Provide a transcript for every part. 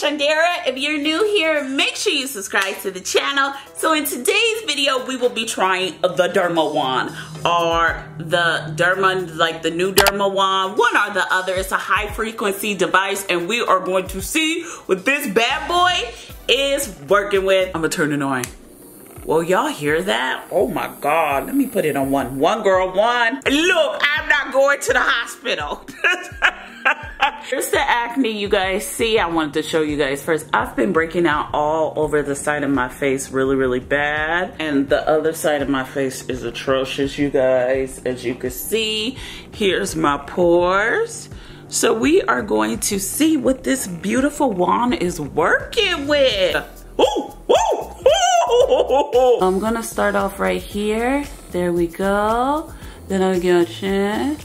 Shandera. If you're new here, make sure you subscribe to the channel. So in today's video, we will be trying the DERMAWAND, or the Derma, like the new DERMAWAND, one or the other. It's a high frequency device, and we are going to see what this bad boy is working with. I'm gonna turn it on. Well, y'all hear that? Oh my God, let me put it on one. One girl, one. Look, I'm not going to the hospital. Here's the acne you guys see. I wanted to show you guys first. I've been breaking out all over the side of my face really bad. And the other side of my face is atrocious, you guys. As you can see, here's my pores. So we are going to see what this beautiful wand is working with. Ooh, ooh, ooh. I'm gonna start off right here. There we go. Then I'll get chin.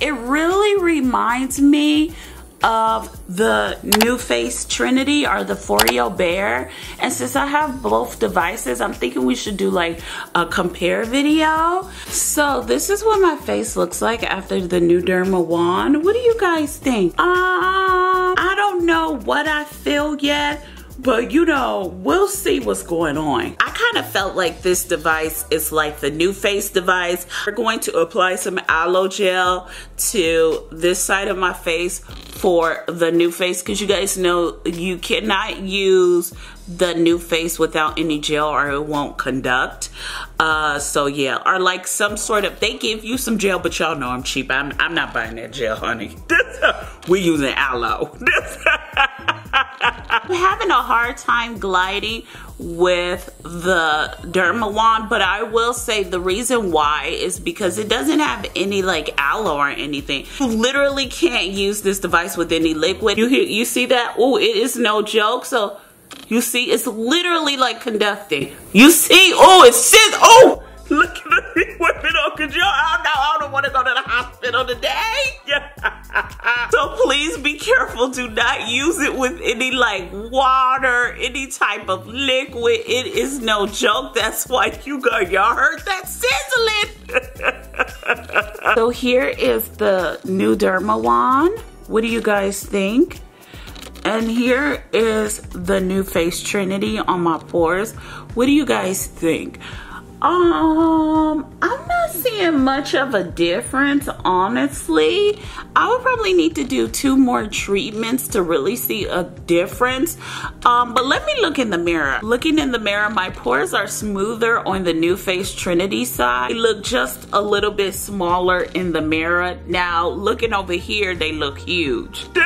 It really reminds me of the New Face Trinity or the Foreo Bear. And since I have both devices, I'm thinking we should do like a compare video. So this is what my face looks like after the new DERMAWAND. What do you guys think? I don't know what I feel yet, but you know, we'll see what's going on. I kind of felt like this device is like the New Face device. We're going to apply some aloe gel to this side of my face for the New Face, because you guys know you cannot use the New Face without any gel or it won't conduct. So yeah, or like some sort of, they give you some gel, but y'all know I'm cheap. I'm not buying that gel, honey. We using aloe. I'm having a hard time gliding with the DERMAWAND, but I will say the reason why is because it doesn't have any like aloe or anything. You literally can't use this device with any liquid. You see that? Oh, it is no joke. So you see, it's literally like conducting. You see? Oh, it says, oh, look at me whipping up, cause I don't want to go to the hospital today. So please be careful. Do not use it with any like water, any type of liquid. It is no joke. That's why y'all heard that sizzling. So here is the new DERMAWAND. What do you guys think? And here is the New Face Trinity on my pores. What do you guys think? I'm not seeing much of a difference, honestly. I would probably need to do 2 more treatments to really see a difference. But let me look in the mirror. Looking in the mirror, my pores are smoother on the New Face Trinity side. They look just a little bit smaller in the mirror. Now, looking over here, they look huge. But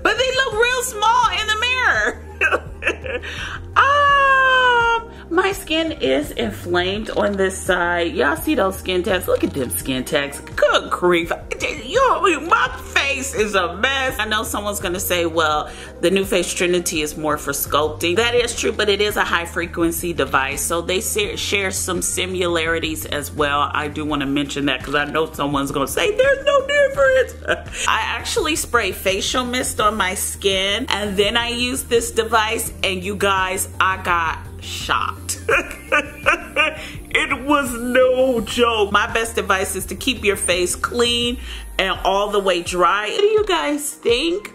they look real small in the mirror. My skin is inflamed on this side. Y'all see those skin tags? Look at them skin tags. Good grief. My face is a mess. I know someone's gonna say, well, the New Face Trinity is more for sculpting. That is true, but it is a high frequency device, so they share some similarities as well. I do want to mention that because I know someone's gonna say there's no difference. I actually spray facial mist on my skin, and then I use this device, and you guys, I got shocked. It was no joke. My best advice is to keep your face clean and all the way dry. What do you guys think?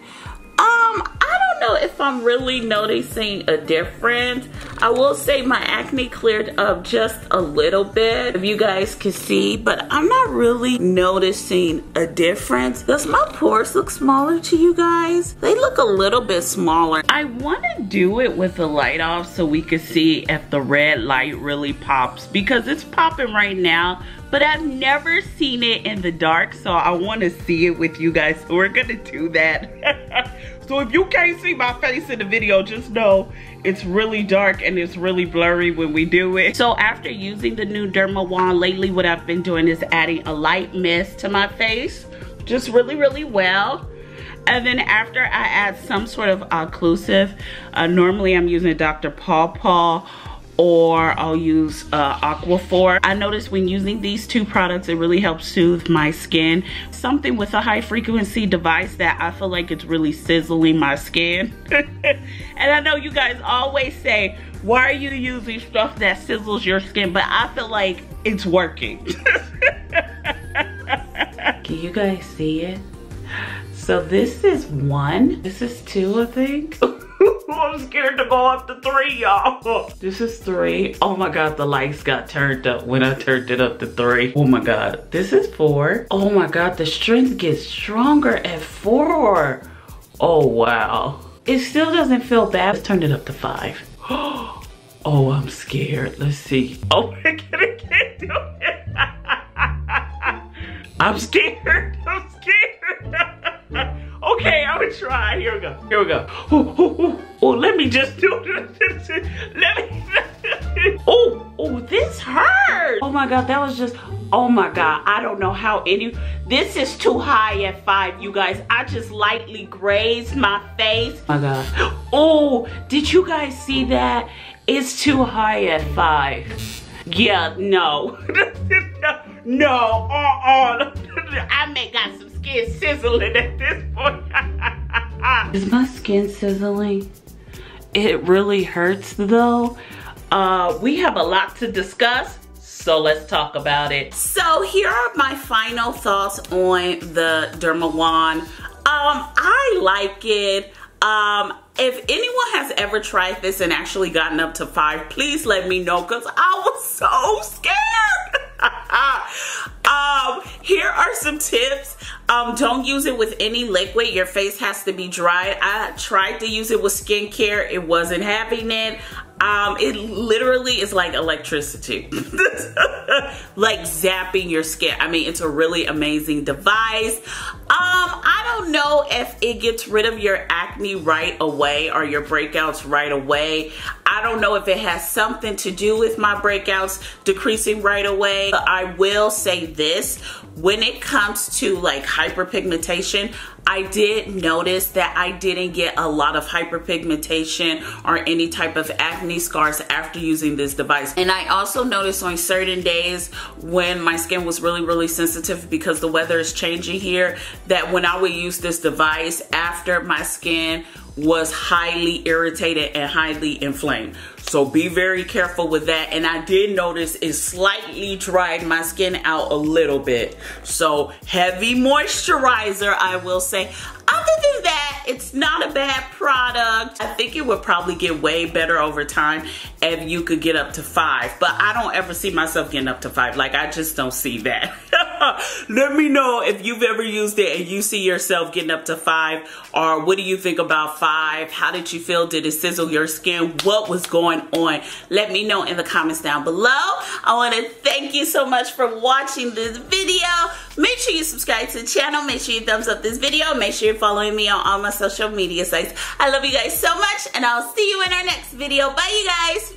I don't know if I'm really noticing a difference. I will say my acne cleared up just a little bit, if you guys can see, but I'm not really noticing a difference. Does my pores look smaller to you guys? They look a little bit smaller. I want to do it with the light off so we can see if the red light really pops, because it's popping right now, but I've never seen it in the dark, so I want to see it with you guys, so we're gonna do that. So if you can't see my face in the video, just know it's really dark and it's really blurry when we do it. So after using the new DERMAWAND lately, what I've been doing is adding a light mist to my face, just really well. And then after I add some sort of occlusive, normally I'm using Dr. Paw Paw, or I'll use Aquaphor. I noticed when using these 2 products, it really helps soothe my skin. Something with a high frequency device that I feel like it's really sizzling my skin. And I know you guys always say, why are you using stuff that sizzles your skin? But I feel like it's working. Can you guys see it? So this is 1, this is 2, I think. I'm scared to go up to 3, y'all. This is 3. Oh my God, the lights got turned up when I turned it up to 3. Oh my God, this is 4. Oh my God, the strength gets stronger at 4. Oh wow. It still doesn't feel bad. Let's turn it up to 5. Oh, I'm scared. Let's see. Oh my God, I can't do it. I'm scared. I'm scared. Okay, I'm gonna try. Here we go. Here we go. Oh, let me just do this. Let me. Oh, this hurt. Oh my God, that was just. Oh my God, I don't know how this is too high at 5, you guys. I just lightly grazed my face. Oh my God. Oh, did you guys see that? It's too high at 5. Yeah, no. No, I may got some skin sizzling at this point. Is my skin sizzling? It really hurts though. We have a lot to discuss, so let's talk about it. So here are my final thoughts on the DERMAWAND. I like it. If anyone has ever tried this and actually gotten up to 5, please let me know, because I was so scared. Here are some tips. Don't use it with any liquid. Your face has to be dry. I tried to use it with skincare. It wasn't having it. It literally is like electricity. Like zapping your skin. I mean, it's a really amazing device. I don't know if it gets rid of your acne right away or your breakouts right away. I don't know if it has something to do with my breakouts decreasing right away. But I will say this, when it comes to like hyperpigmentation, I did notice that I didn't get a lot of hyperpigmentation or any type of acne scars after using this device. And I also noticed on certain days when my skin was really sensitive, because the weather is changing here, that when I would use this device after, my skin was highly irritated and highly inflamed. So be very careful with that. And I did notice it slightly dried my skin out a little bit. So heavy moisturizer, I will say. Other than that, it's not a bad product. I think it would probably get way better over time if you could get up to 5. But I don't ever see myself getting up to 5. Like, I just don't see that. Let me know if you've ever used it and you see yourself getting up to 5. Or what do you think about 5? How did you feel? Did it sizzle your skin? What was going on? Let me know in the comments down below. I want to thank you so much for watching this video. Make sure you subscribe to the channel. Make sure you thumbs up this video. Make sure you're following me on all my social media sites. I love you guys so much, and I'll see you in our next video. Bye, you guys.